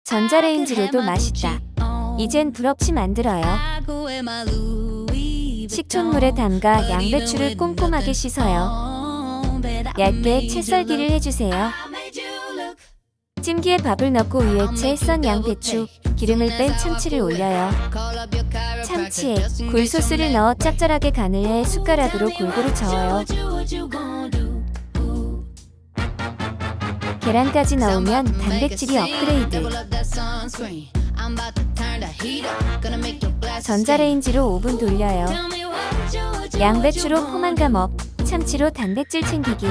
전자레인지로도 맛있다. 이젠 불 없이 만들어요. 식초물에 담가 양배추를 꼼꼼하게 씻어요. 얇게 채 썰기를 해주세요. 찜기에 밥을 넣고 위에 채 썬 양배추, 기름을 뺀 참치를 올려요. 참치에 굴소스를 넣어 짭짤하게 간을 해 숟가락으로 골고루 저어요. 계란까지 넣으면 단백질이 업그레이드. 전자레인지로 5분 돌려요. 양배추로 포만감 업, 참치로 단백질 챙기기.